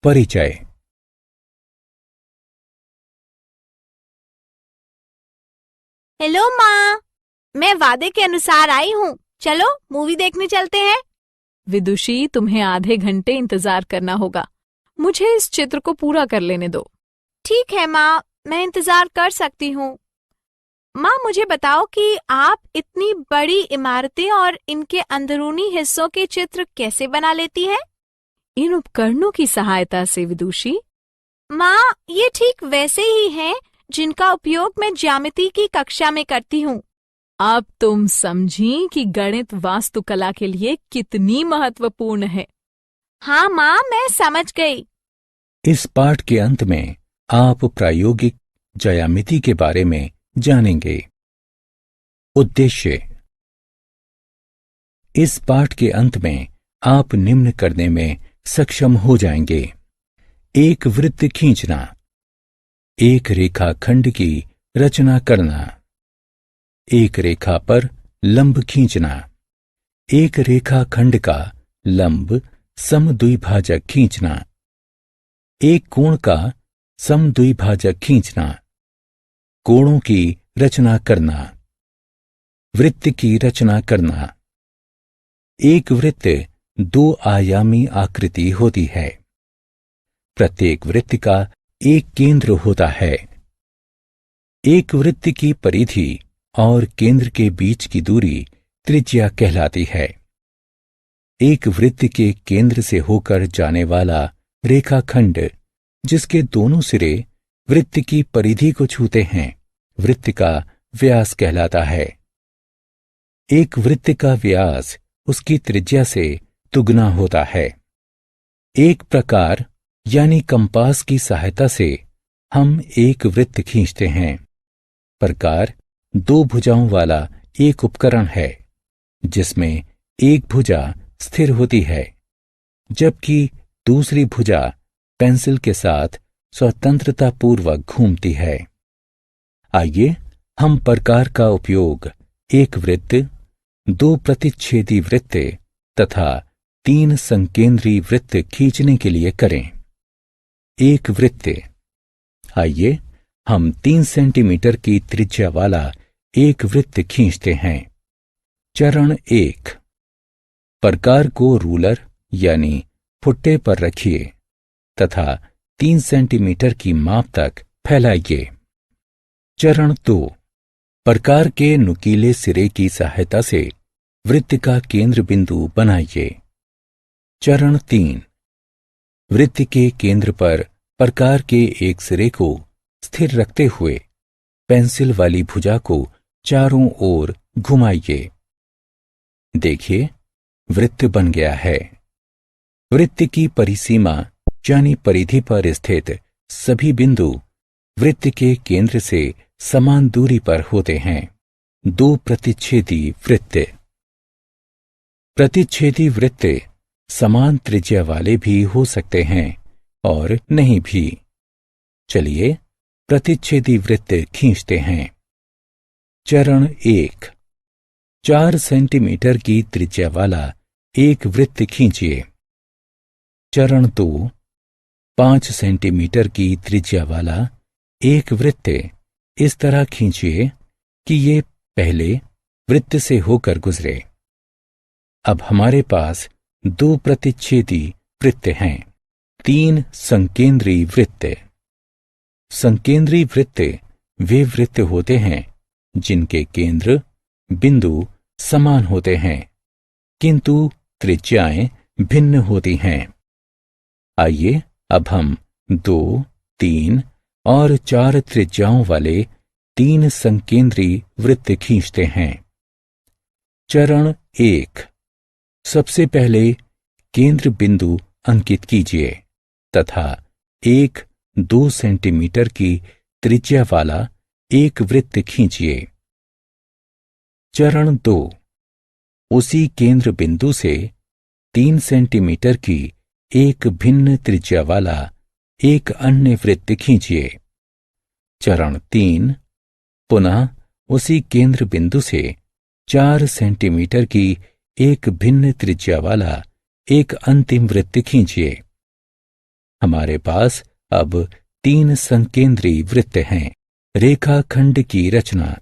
परिचय। हेलो माँ, मैं वादे के अनुसार आई हूँ। चलो मूवी देखने चलते हैं। विदुषी, तुम्हें आधे घंटे इंतजार करना होगा। मुझे इस चित्र को पूरा कर लेने दो। ठीक है माँ, मैं इंतजार कर सकती हूँ। माँ, मुझे बताओ कि आप इतनी बड़ी इमारतें और इनके अंदरूनी हिस्सों के चित्र कैसे बना लेती हैं? इन उपकरणों की सहायता से विदुषी। माँ, ये ठीक वैसे ही हैं जिनका उपयोग मैं ज्यामिति की कक्षा में करती हूँ। अब तुम समझी कि गणित वास्तुकला के लिए कितनी महत्वपूर्ण है। हाँ माँ, मैं समझ गई। इस पाठ के अंत में आप प्रायोगिक ज्यामिति के बारे में जानेंगे। उद्देश्य। इस पाठ के अंत में आप निम्न करने में सक्षम हो जाएंगे। एक वृत्त खींचना, एक रेखाखंड की रचना करना, एक रेखा पर लंब खींचना, एक रेखाखंड का लंब समद्विभाजक खींचना, एक कोण का समद्विभाजक खींचना, कोणों की रचना करना, वृत्त की रचना करना। एक वृत्त दो आयामी आकृति होती है। प्रत्येक वृत्त का एक केंद्र होता है। एक वृत्त की परिधि और केंद्र के बीच की दूरी त्रिज्या कहलाती है। एक वृत्त के केंद्र से होकर जाने वाला रेखाखंड जिसके दोनों सिरे वृत्त की परिधि को छूते हैं, वृत्त का व्यास कहलाता है। एक वृत्त का व्यास उसकी त्रिज्या से दुगना होता है। एक प्रकार यानी कंपास की सहायता से हम एक वृत्त खींचते हैं। प्रकार दो भुजाओं वाला एक उपकरण है जिसमें एक भुजा स्थिर होती है जबकि दूसरी भुजा पेंसिल के साथ स्वतंत्रतापूर्वक घूमती है। आइए हम प्रकार का उपयोग एक वृत्त, दो प्रतिच्छेदी वृत्त तथा तीन संकेंद्री वृत्त खींचने के लिए करें। एक वृत्त। आइए हम 3 सेंटीमीटर की त्रिज्या वाला एक वृत्त खींचते हैं। चरण 1। प्रकार को रूलर यानी फुट्टे पर रखिए तथा 3 सेंटीमीटर की माप तक फैलाइए। चरण 2। प्रकार के नुकीले सिरे की सहायता से वृत्त का केंद्र बिंदु बनाइए। चरण 3। वृत्त के केंद्र पर प्रकार के एक सिरे को स्थिर रखते हुए पेंसिल वाली भुजा को चारों ओर घुमाइए। देखिए, वृत्त बन गया है। वृत्त की परिसीमा यानी परिधि पर स्थित सभी बिंदु वृत्त के केंद्र से समान दूरी पर होते हैं। दो प्रतिच्छेदी वृत्त। प्रतिच्छेदी वृत्त समान त्रिज्या वाले भी हो सकते हैं और नहीं भी। चलिए प्रतिच्छेदी वृत्त खींचते हैं। चरण 1। 4 सेंटीमीटर की त्रिज्या वाला एक वृत्त खींचिए। चरण 2। 5 सेंटीमीटर की त्रिज्या वाला एक वृत्त इस तरह खींचिए कि ये पहले वृत्त से होकर गुजरे। अब हमारे पास 2 प्रतिच्छेदी वृत्त हैं। 3 संकेंद्री वृत्त। संकेंद्री वृत्त वे वृत्त होते हैं जिनके केंद्र बिंदु समान होते हैं किंतु त्रिज्याएं भिन्न होती हैं। आइए अब हम 2, 3 और 4 त्रिज्याओं वाले 3 संकेंद्री वृत्त खींचते हैं। चरण 1। सबसे पहले केंद्र बिंदु अंकित कीजिए तथा 1-2 सेंटीमीटर की त्रिज्या वाला एक वृत्त खींचिए। चरण 2। उसी केंद्र बिंदु से 3 सेंटीमीटर की एक भिन्न त्रिज्या वाला एक अन्य वृत्त खींचिए। चरण 3। पुनः उसी केंद्र बिंदु से 4 सेंटीमीटर की एक भिन्न त्रिज्या वाला एक अंतिम वृत्त खींचिए। हमारे पास अब 3 संकेंद्री वृत्त हैं। रेखाखंड की रचना।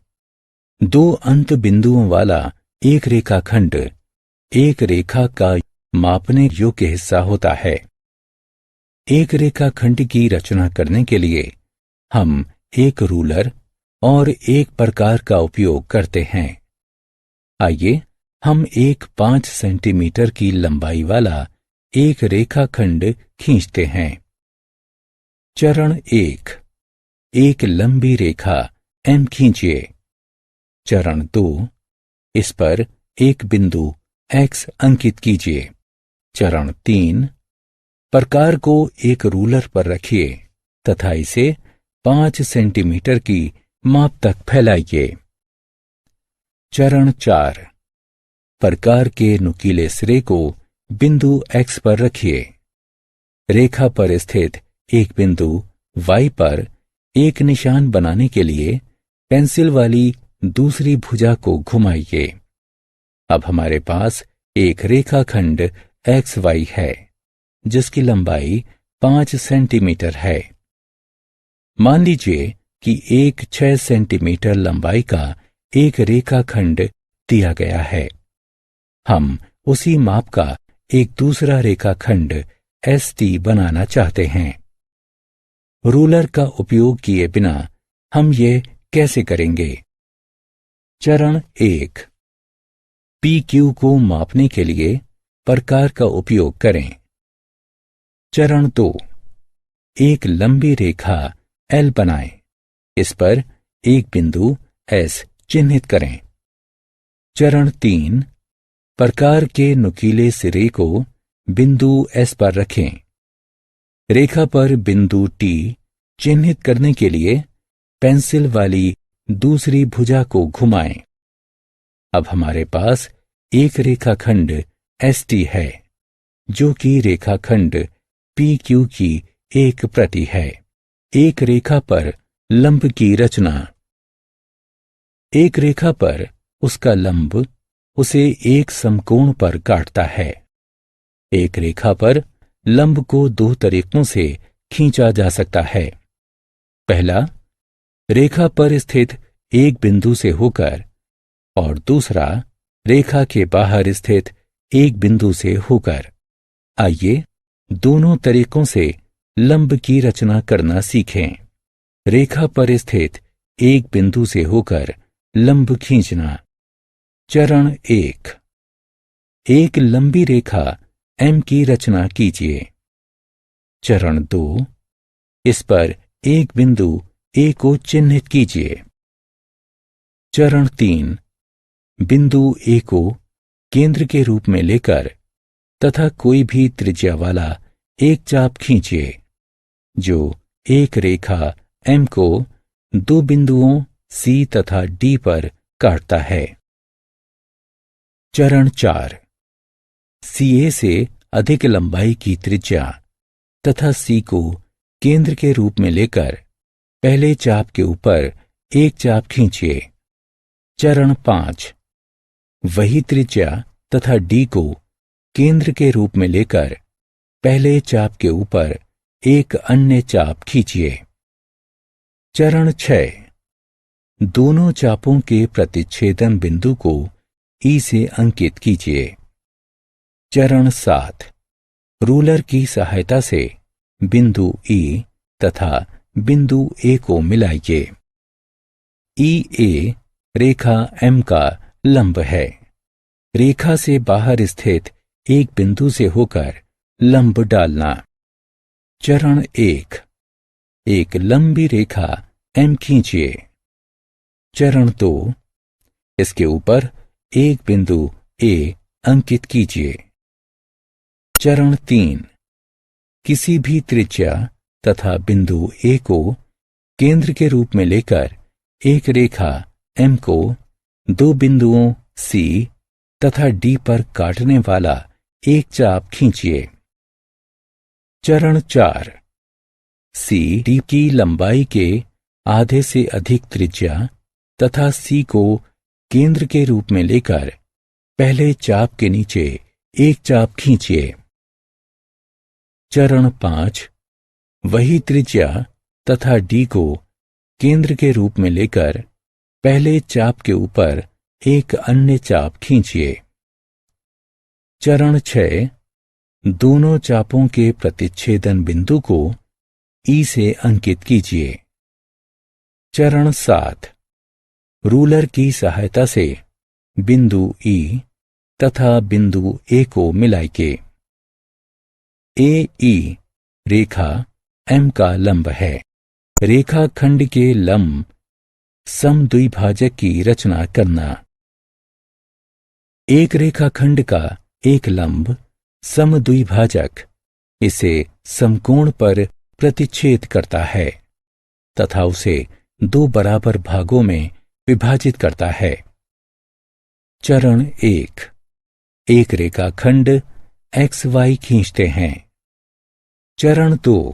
2 अंत बिंदुओं वाला एक रेखाखंड एक रेखा का मापने योग्य हिस्सा होता है। एक रेखाखंड की रचना करने के लिए हम एक रूलर और एक प्रकार का उपयोग करते हैं। आइए हम एक 5 सेंटीमीटर की लंबाई वाला एक रेखाखंड खींचते हैं। चरण 1, एक लंबी रेखा M खींचिए। चरण 2, इस पर एक बिंदु X अंकित कीजिए। चरण 3, प्रकार को एक रूलर पर रखिए तथा इसे 5 सेंटीमीटर की माप तक फैलाइए। चरण 4, प्रकार के नुकीले सिरे को बिंदु X पर रखिए। रेखा पर स्थित एक बिंदु Y पर एक निशान बनाने के लिए पेंसिल वाली दूसरी भुजा को घुमाइए। अब हमारे पास एक रेखाखंड XY है जिसकी लंबाई 5 सेंटीमीटर है। मान लीजिए कि एक 6 सेंटीमीटर लंबाई का एक रेखाखंड दिया गया है। हम उसी माप का एक दूसरा रेखाखंड ST बनाना चाहते हैं। रूलर का उपयोग किए बिना हम ये कैसे करेंगे? चरण 1, PQ को मापने के लिए प्रकार का उपयोग करें। चरण 2, एक लंबी रेखा L बनाएं। इस पर एक बिंदु S चिन्हित करें। चरण 3, प्रकार के नुकीले सिरे को बिंदु S पर रखें। रेखा पर बिंदु T चिन्हित करने के लिए पेंसिल वाली दूसरी भुजा को घुमाएं। अब हमारे पास एक रेखाखंड ST है जो कि रेखाखंड PQ की एक प्रति है। एक रेखा पर लंब की रचना। एक रेखा पर उसका लंब उसे एक समकोण पर काटता है। एक रेखा पर लंब को 2 तरीकों से खींचा जा सकता है। पहला, रेखा पर स्थित एक बिंदु से होकर और दूसरा, रेखा के बाहर स्थित एक बिंदु से होकर। आइए दोनों तरीकों से लंब की रचना करना सीखें। रेखा पर स्थित एक बिंदु से होकर लंब खींचना। चरण 1, एक लंबी रेखा M की रचना कीजिए। चरण 2, इस पर एक बिंदु A को चिन्हित कीजिए। चरण 3, बिंदु A को केंद्र के रूप में लेकर तथा कोई भी त्रिज्या वाला एक चाप खींचिए जो एक रेखा M को 2 बिंदुओं C तथा D पर काटता है। चरण 4, CA से अधिक लंबाई की त्रिज्या तथा C को केंद्र के रूप में लेकर पहले चाप के ऊपर एक चाप खींचिए। चरण 5, वही त्रिज्या तथा D को केंद्र के रूप में लेकर पहले चाप के ऊपर एक अन्य चाप खींचिए। चरण 6, दोनों चापों के प्रतिच्छेदन बिंदु को E से अंकित कीजिए। चरण 7, रूलर की सहायता से बिंदु E तथा बिंदु A को मिलाइए। EA रेखा M का लंब है। रेखा से बाहर स्थित एक बिंदु से होकर लंब डालना। चरण 1, एक लंबी रेखा M खींचिए। चरण 2, इसके ऊपर एक बिंदु A अंकित कीजिए। चरण 3, किसी भी त्रिज्या तथा बिंदु A को केंद्र के रूप में लेकर एक रेखा M को 2 बिंदुओं C तथा D पर काटने वाला एक चाप खींचिए। चरण 4, CD की लंबाई के आधे से अधिक त्रिज्या तथा C को केंद्र के रूप में लेकर पहले चाप के नीचे एक चाप खींचिए। चरण 5, वही त्रिज्या तथा डी को केंद्र के रूप में लेकर पहले चाप के ऊपर एक अन्य चाप खींचिए। चरण 6, दोनों चापों के प्रतिच्छेदन बिंदु को ई से अंकित कीजिए। चरण 7, रूलर की सहायता से बिंदु ई तथा बिंदु ए को मिलाइए। ए ई रेखा एम का लंब है। रेखा खंड के लंब समद्विभाजक की रचना करना। एक रेखाखंड का एक लंब समद्विभाजक इसे समकोण पर प्रतिच्छेद करता है तथा उसे दो बराबर भागों में विभाजित करता है। चरण 1, एक रेखाखंड एक्स वाई खींचते हैं। चरण 2,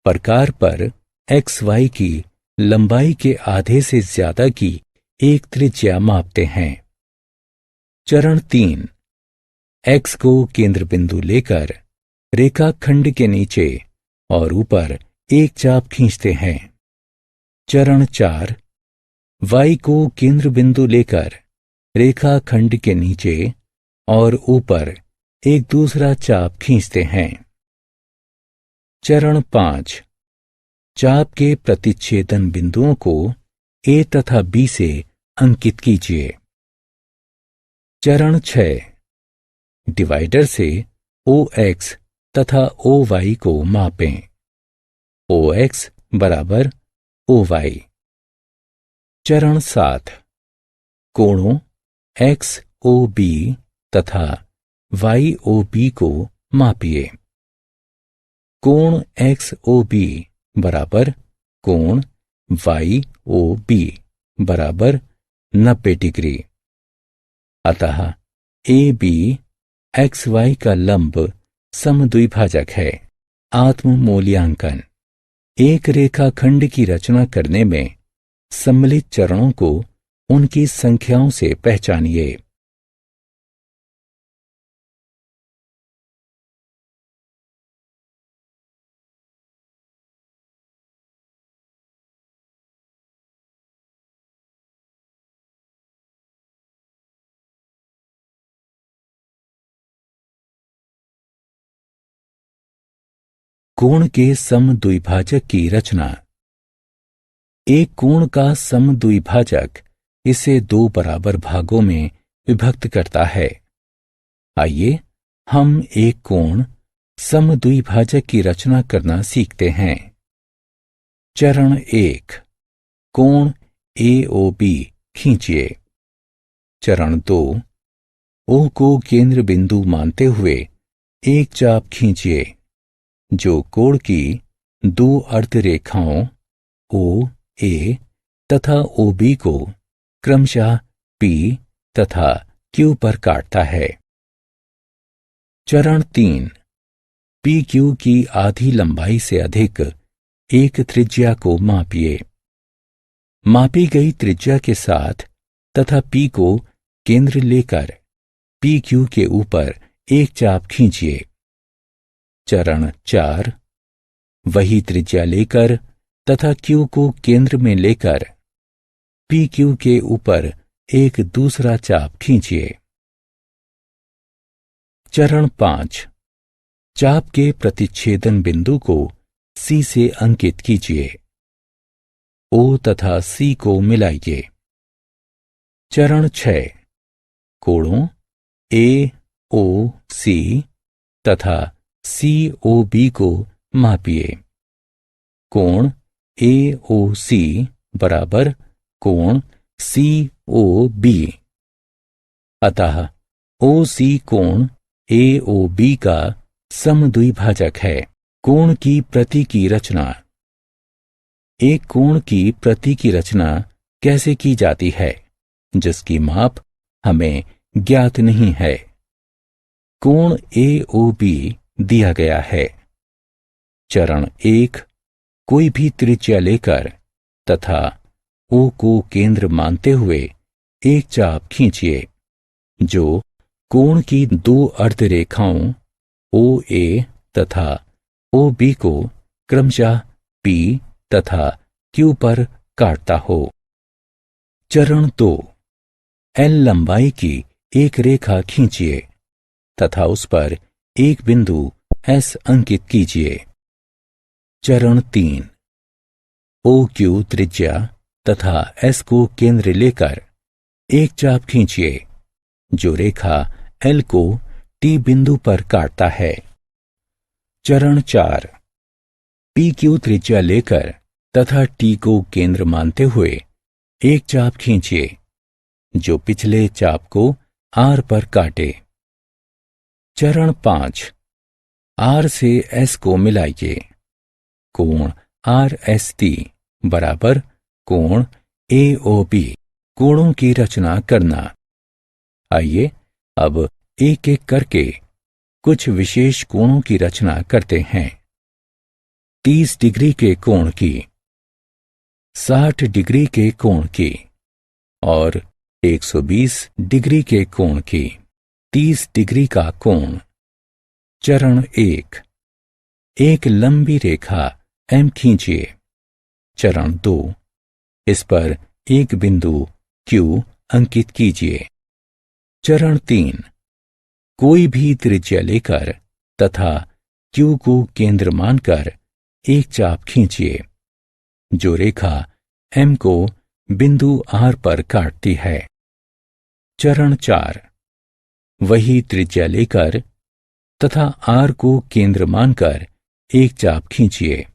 प्रकार पर एक्स वाई की लंबाई के आधे से ज्यादा की एक त्रिज्या मापते हैं। चरण 3, एक्स को केंद्र बिंदु लेकर रेखाखंड के नीचे और ऊपर एक चाप खींचते हैं। चरण 4, वाई को केंद्र बिंदु लेकर रेखाखंड के नीचे और ऊपर एक दूसरा चाप खींचते हैं। चरण 5, चाप के प्रतिच्छेदन बिंदुओं को ए तथा बी से अंकित कीजिए। चरण 6, डिवाइडर से ओ एक्स तथा ओ वाई को मापें। ओ एक्स बराबर ओ वाई। चरण 7, कोणों एक्स ओ बी तथा वाई ओ बी को मापिए। कोण एक्स ओ बी बराबर कोण वाई ओ बी बराबर 90 डिग्री। अतः ए बी एक्स वाई का लंब समद्विभाजक है। आत्म मूल्यांकन। एक रेखाखंड की रचना करने में सम्मिलित चरणों को उनकी संख्याओं से पहचानिए। कोण के समद्विभाजक की रचना। एक कोण का समद्विभाजक इसे दो बराबर भागों में विभक्त करता है। आइए हम एक कोण समद्विभाजक की रचना करना सीखते हैं। चरण 1, कोण AOB खींचिए। चरण 2, O को केंद्र बिंदु मानते हुए एक चाप खींचिए जो कोण की दो अर्ध रेखाओं OA तथा OB को क्रमशः P तथा Q पर काटता है। चरण 3, PQ की आधी लंबाई से अधिक एक त्रिज्या को मापिए। मापी गई त्रिज्या के साथ तथा P को केंद्र लेकर PQ के ऊपर एक चाप खींचिए। चरण 4, वही त्रिज्या लेकर तथा Q को केंद्र में लेकर PQ के ऊपर एक दूसरा चाप खींचिए। चरण 5, चाप के प्रतिच्छेदन बिंदु को C से अंकित कीजिए। O तथा C को मिलाइए। चरण 6, कोणों AOC तथा COB को मापिए। कोण AOC बराबर कोण COB। अतः OC कोण AOB का समद्विभाजक है। कोण की प्रति की रचना। एक कोण की प्रति की रचना कैसे की जाती है जिसकी माप हमें ज्ञात नहीं है। कोण AOB दिया गया है। चरण 1, कोई भी त्रिज्या लेकर तथा O को केंद्र मानते हुए एक चाप खींचिए जो कोण की दो अर्ध रेखाओं OA तथा OB को क्रमशः P तथा Q पर काटता हो। चरण 2, L लंबाई की एक रेखा खींचिए तथा उस पर एक बिंदु S अंकित कीजिए। चरण 3, OQ त्रिज्या तथा S को केंद्र लेकर एक चाप खींचिए जो रेखा L को T बिंदु पर काटता है। चरण 4, PQ त्रिज्या लेकर तथा T को केंद्र मानते हुए एक चाप खींचिए जो पिछले चाप को R पर काटे। चरण 5, R से S को मिलाइए। कोण RST बराबर कोण AOB कोणों की रचना करना। आइए अब एक एक करके कुछ विशेष कोणों की रचना करते हैं। 30 डिग्री के कोण की, 60 डिग्री के कोण की और 120 डिग्री के कोण की। 30 डिग्री का कोण। चरण 1, एक लंबी रेखा M खींचिए। चरण 2, इस पर एक बिंदु Q अंकित कीजिए। चरण 3, कोई भी त्रिज्या लेकर तथा Q को केंद्र मानकर एक चाप खींचिए जो रेखा M को बिंदु R पर काटती है। चरण 4, वही त्रिज्या लेकर तथा R को केंद्र मानकर एक चाप खींचिए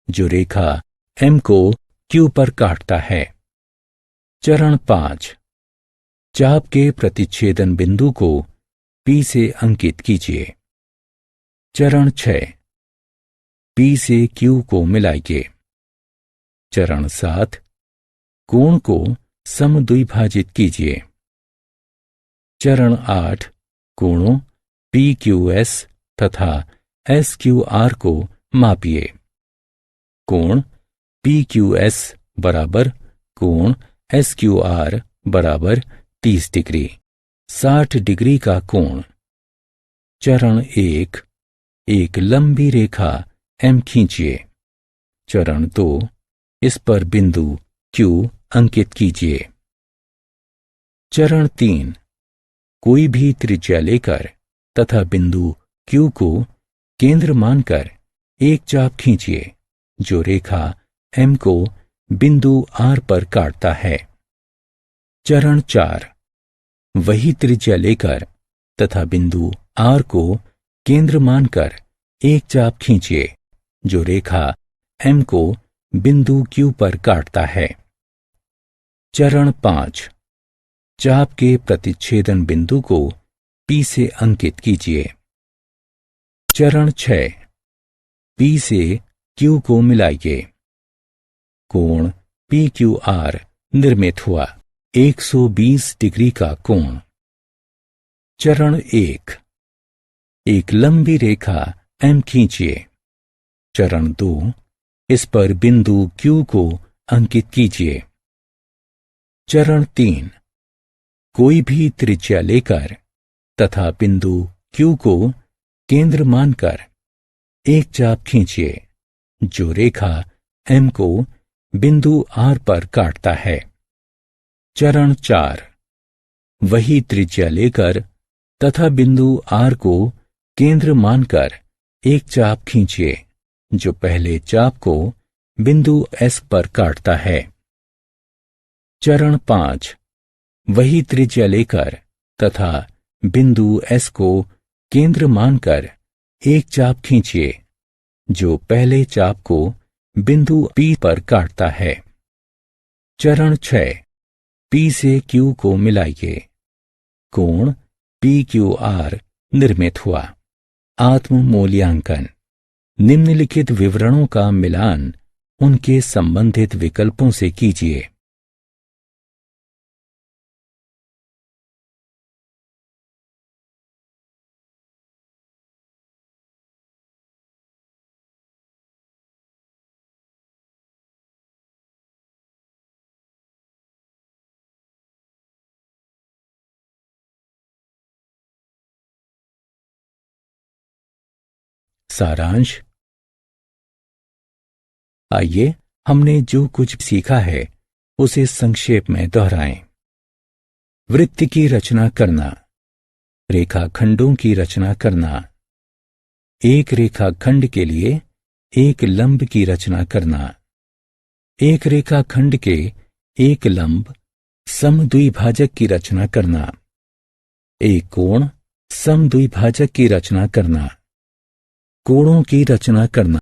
जो रेखा M को Q पर काटता है। चरण 5, चाप के प्रतिच्छेदन बिंदु को P से अंकित कीजिए। चरण 6, P से Q को मिलाइए। चरण 7, कोण को समद्विभाजित कीजिए। चरण 8, कोणों PQS तथा SQR को मापिए। कोण PQS बराबर कोण SQR बराबर 30 डिग्री। 60 डिग्री का कोण। चरण 1, एक लंबी रेखा M खींचिए। चरण 2, इस पर बिंदु Q अंकित कीजिए। चरण 3, कोई भी त्रिज्या लेकर तथा बिंदु Q को केंद्र मानकर एक चाप खींचिए जो रेखा M को बिंदु R पर काटता है। चरण 4, वही त्रिज्या लेकर तथा बिंदु R को केंद्र मानकर एक चाप खींचिए जो रेखा M को बिंदु Q पर काटता है। चरण 5, चाप के प्रतिच्छेदन बिंदु को P से अंकित कीजिए। चरण 6, P से Q को मिलाइए। कोण PQR निर्मित हुआ। 120 डिग्री का कोण। चरण 1, एक लंबी रेखा M खींचिए। चरण 2, इस पर बिंदु Q को अंकित कीजिए। चरण 3, कोई भी त्रिज्या लेकर तथा बिंदु Q को केंद्र मानकर एक चाप खींचिए जो रेखा M को बिंदु R पर काटता है। चरण 4, वही त्रिज्या लेकर तथा बिंदु R को केंद्र मानकर एक चाप खींचिए जो पहले चाप को बिंदु S पर काटता है। चरण 5, वही त्रिज्या लेकर तथा बिंदु S को केंद्र मानकर एक चाप खींचिए जो पहले चाप को बिंदु P पर काटता है। चरण 6, P से Q को मिलाइए। कोण PQR निर्मित हुआ। आत्म मूल्यांकन। निम्नलिखित विवरणों का मिलान उनके संबंधित विकल्पों से कीजिए। सारांश। आइए हमने जो कुछ सीखा है उसे संक्षेप में दोहराएं। वृत्त की रचना करना, रेखाखंडों की रचना करना, एक रेखाखंड के लिए एक लंब की रचना करना, एक रेखाखंड के एक लंब समद्विभाजक की रचना करना, एक कोण समद्विभाजक की रचना करना, कोणों की रचना करना।